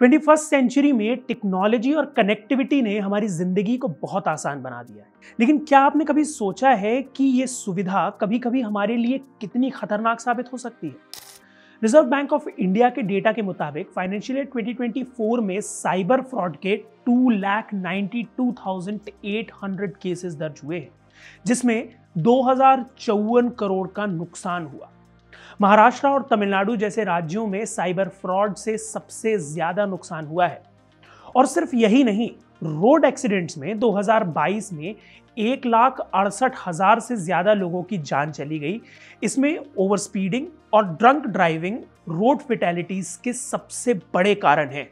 21st century में technology और connectivity ने हमारी जिंदगी को बहुत आसान बना दिया है। लेकिन क्या आपने कभी सोचा है कि ये सुविधा कभी-कभी हमारे लिए कितनी खतरनाक साबित हो सकती है? रिजर्व बैंक ऑफ इंडिया के डेटा के मुताबिक फाइनेंशियल ईयर 2024 में साइबर फ्रॉड के 2,92,800 केसेस दर्ज हुए हैं, जिसमें 2054 करोड़ का नुकसान हुआ। महाराष्ट्र और तमिलनाडु जैसे राज्यों में साइबर फ्रॉड से सबसे ज्यादा नुकसान हुआ है। और सिर्फ यही नहीं, रोड एक्सीडेंट्स में 2022 में 1,68,000 से ज्यादा लोगों की जान चली गई। इसमें ओवर स्पीडिंग और ड्रंक ड्राइविंग रोड फेटेलिटीज के सबसे बड़े कारण हैं।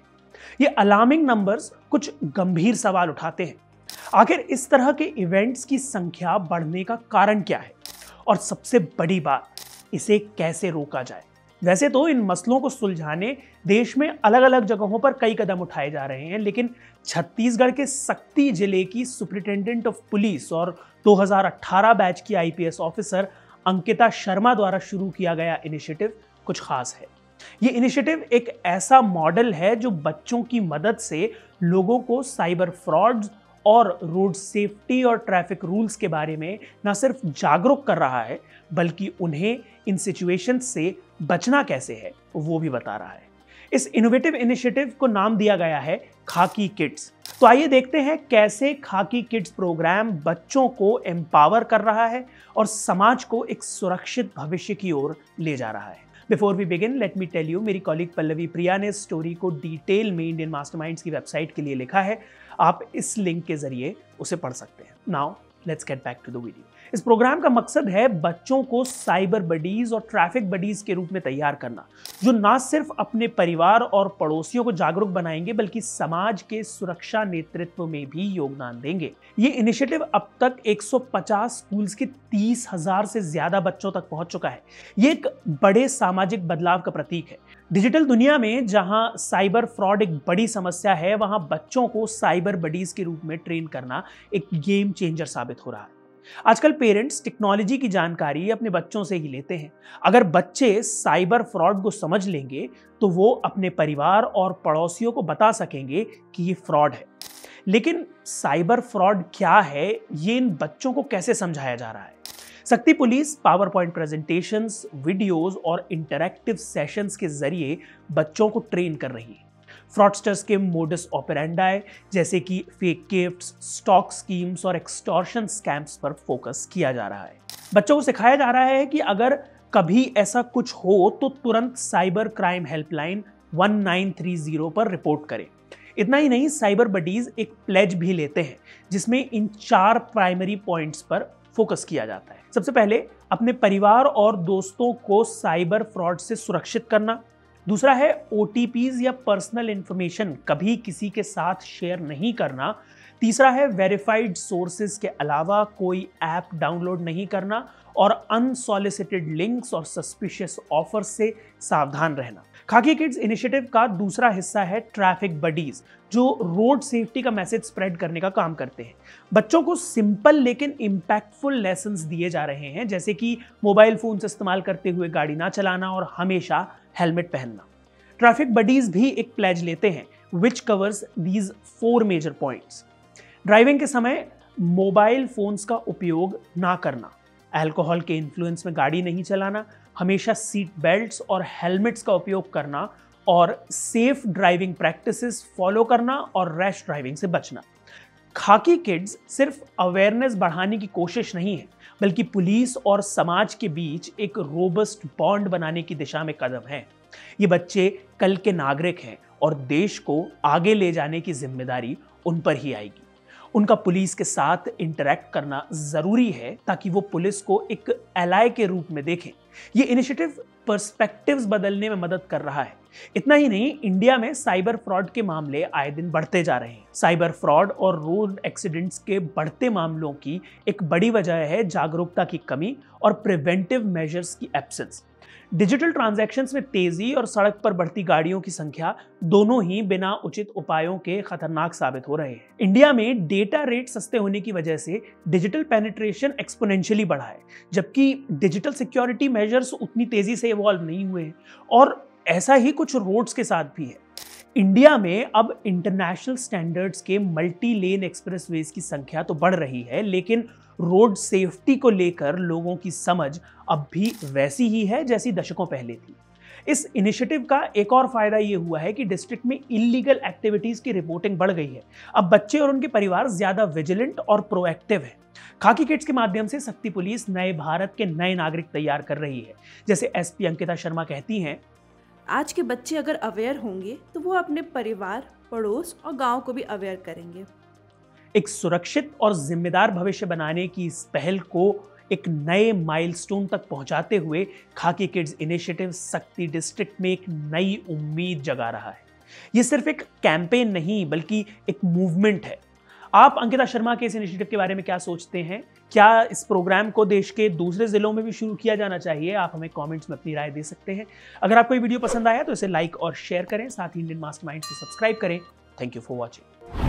ये अलार्मिंग नंबर्स कुछ गंभीर सवाल उठाते हैं। आखिर इस तरह के इवेंट्स की संख्या बढ़ने का कारण क्या है, और सबसे बड़ी बात, इसे कैसे रोका जाए? वैसे तो इन मसलों को सुलझाने देश में अलग अलग जगहों पर कई कदम उठाए जा रहे हैं, लेकिन छत्तीसगढ़ के सक्ती जिले की सुपरिटेंडेंट ऑफ पुलिस और 2018 बैच की आईपीएस ऑफिसर अंकिता शर्मा द्वारा शुरू किया गया इनिशिएटिव कुछ खास है। ये इनिशिएटिव एक ऐसा मॉडल है जो बच्चों की मदद से लोगों को साइबर फ्रॉड्स और रोड सेफ्टी और ट्रैफिक रूल्स के बारे में न सिर्फ जागरूक कर रहा है, बल्कि उन्हें इन सिचुएशंस से बचना कैसे है वो भी बता रहा है। इस इनोवेटिव इनिशिएटिव को नाम दिया गया है खाकी किड्स। तो आइए देखते हैं कैसे खाकी किड्स प्रोग्राम बच्चों को एम्पावर कर रहा है और समाज को एक सुरक्षित भविष्य की ओर ले जा रहा है। Before we begin, let me tell you, मेरी कॉलीग पल्लवी प्रिया ने इस स्टोरी को डिटेल में इंडियन मास्टरमाइंड्स की वेबसाइट के लिए लिखा है। आप इस लिंक के जरिए उसे पढ़ सकते हैं। Now let's get back to the video. इस प्रोग्राम का मकसद है बच्चों को साइबर बडीज और ट्रैफिक बडीज के रूप में तैयार करना, जो ना सिर्फ अपने परिवार और पड़ोसियों को जागरूक बनाएंगे, बल्कि समाज के सुरक्षा नेतृत्व में भी योगदान देंगे। ये इनिशिएटिव अब तक 150 स्कूल्स के 30,000 से ज्यादा बच्चों तक पहुंच चुका है। ये एक बड़े सामाजिक बदलाव का प्रतीक है। डिजिटल दुनिया में जहां साइबर फ्रॉड एक बड़ी समस्या है, वहां बच्चों को साइबर बडीज के रूप में ट्रेन करना एक गेम चेंजर साबित हो रहा है। आजकल पेरेंट्स टेक्नोलॉजी की जानकारी अपने बच्चों से ही लेते हैं। अगर बच्चे साइबर फ्रॉड को समझ लेंगे तो वो अपने परिवार और पड़ोसियों को बता सकेंगे कि ये फ्रॉड है। लेकिन साइबर फ्रॉड क्या है, ये इन बच्चों को कैसे समझाया जा रहा है? Sakti police PowerPoint presentations, videos और इंटरैक्टिव सेशंस के जरिए बच्चों को ट्रेन कर रही है। फ्रॉडस्टर्स के मोडस ऑपरेंडाई जैसे कि फेक गिफ्ट्स, स्टॉक स्कीम्स और एक्सटॉर्शन स्कैम्स पर फोकस किया जा रहा है। बच्चों को सिखाया जा रहा है कि अगर कभी ऐसा कुछ हो तो तुरंत साइबर क्राइम हेल्पलाइन 1930 पर रिपोर्ट करें। इतना ही नहीं, साइबर बडीज एक प्लेज भी लेते हैं जिसमें इन 4 प्राइमरी पॉइंट्स पर फोकस किया जाता है। सबसे पहले, अपने परिवार और दोस्तों को साइबर फ्रॉड से सुरक्षित करना। दूसरा है OTPs या पर्सनल इंफॉर्मेशन कभी किसी के साथ शेयर नहीं करना। तीसरा है वेरीफाइड सोर्सेज के अलावा कोई ऐप डाउनलोड नहीं करना और अनसॉलिसिटेड लिंक्स और सस्पिशियस ऑफर्स से सावधान रहना। खाकी किड्स इनिशिएटिव का दूसरा हिस्सा है ट्रैफिक बडीज, जो रोड सेफ्टी का मैसेज स्प्रेड करने का काम करते हैं। बच्चों को सिंपल लेकिन इम्पैक्टफुल लेसन्स दिए जा रहे हैं, जैसे कि मोबाइल फोन से इस्तेमाल करते हुए गाड़ी ना चलाना और हमेशा हेलमेट पहनना। ट्रैफिक बडीज भी एक प्लेज लेते हैं which covers these 4 major points. Driving के समय मोबाइल फोन्स का उपयोग ना करना, अल्कोहल के इन्फ्लुएंस में गाड़ी नहीं चलाना, हमेशा सीट बेल्ट्स और हेलमेट्स का उपयोग करना और सेफ ड्राइविंग प्रैक्टिसेस फॉलो करना और रैश ड्राइविंग से बचना। खाकी किड्स सिर्फ अवेयरनेस बढ़ाने की कोशिश नहीं है, बल्कि पुलिस और समाज के बीच एक रोबस्ट बॉन्ड बनाने की दिशा में कदम है। ये बच्चे कल के नागरिक हैं और देश को आगे ले जाने की जिम्मेदारी उन पर ही आएगी। उनका पुलिस के साथ इंटरैक्ट करना जरूरी है ताकि वो पुलिस को एक एलाय के रूप में देखें। ये इनिशिएटिव पर्सपेक्टिव्स बदलने में मदद कर रहा है। इतना ही नहीं, इंडिया में साइबर फ्रॉड के मामले आए दिन बढ़ते जा रहे हैं। साइबर फ्रॉड और रोड एक्सीडेंट्स के बढ़ते मामलों की एक बड़ी वजह है जागरूकता की कमी और प्रिवेंटिव मेजर्स की एब्सेंस। डिजिटल ट्रांजैक्शंस में तेजी और सड़क पर बढ़ती गाड़ियों की संख्या दोनों ही बिना उचित उपायों के खतरनाक साबित हो रहे हैं। इंडिया में डेटा रेट सस्ते होने की वजह से डिजिटल पेनिट्रेशन एक्सपोनेंशियली बढ़ा है, जबकि डिजिटल सिक्योरिटी मेजर्स उतनी तेजी से इवॉल्व नहीं हुए हैं। और ऐसा ही कुछ रोड्स के साथ भी है। इंडिया में अब इंटरनेशनल स्टैंडर्ड्स के मल्टी लेन एक्सप्रेसवेज की संख्या तो बढ़ रही है, लेकिन रोड सेफ्टी को लेकर लोगों की समझ अब भी वैसी ही है जैसी दशकों पहले थी। इस इनिशिएटिव का एक और फायदा यह हुआ है कि डिस्ट्रिक्ट में इलीगल एक्टिविटीज की रिपोर्टिंग बढ़ गई है। अब बच्चे और उनके परिवार ज्यादा विजिलेंट और प्रोएक्टिव है। खाकी किड्स के माध्यम से शक्ति पुलिस नए भारत के नए नागरिक तैयार कर रही है। जैसे एसपी अंकिता शर्मा कहती हैं, आज के बच्चे अगर अवेयर होंगे तो वो अपने परिवार, पड़ोस और गांव को भी अवेयर करेंगे। एक सुरक्षित और जिम्मेदार भविष्य बनाने की इस पहल को एक नए माइलस्टोन तक पहुंचाते हुए खाकी किड्स इनिशिएटिव शक्ति डिस्ट्रिक्ट में एक नई उम्मीद जगा रहा है। यह सिर्फ एक कैंपेन नहीं बल्कि एक मूवमेंट है। आप अंकिता शर्मा के इस इनिशिएटिव के बारे में क्या सोचते हैं? क्या इस प्रोग्राम को देश के दूसरे जिलों में भी शुरू किया जाना चाहिए? आप हमें कमेंट्स में अपनी राय दे सकते हैं। अगर आपको ये वीडियो पसंद आया तो इसे लाइक और शेयर करें, साथ ही इंडियन मास्टरमाइंड्स को सब्सक्राइब करें। Thank you for watching.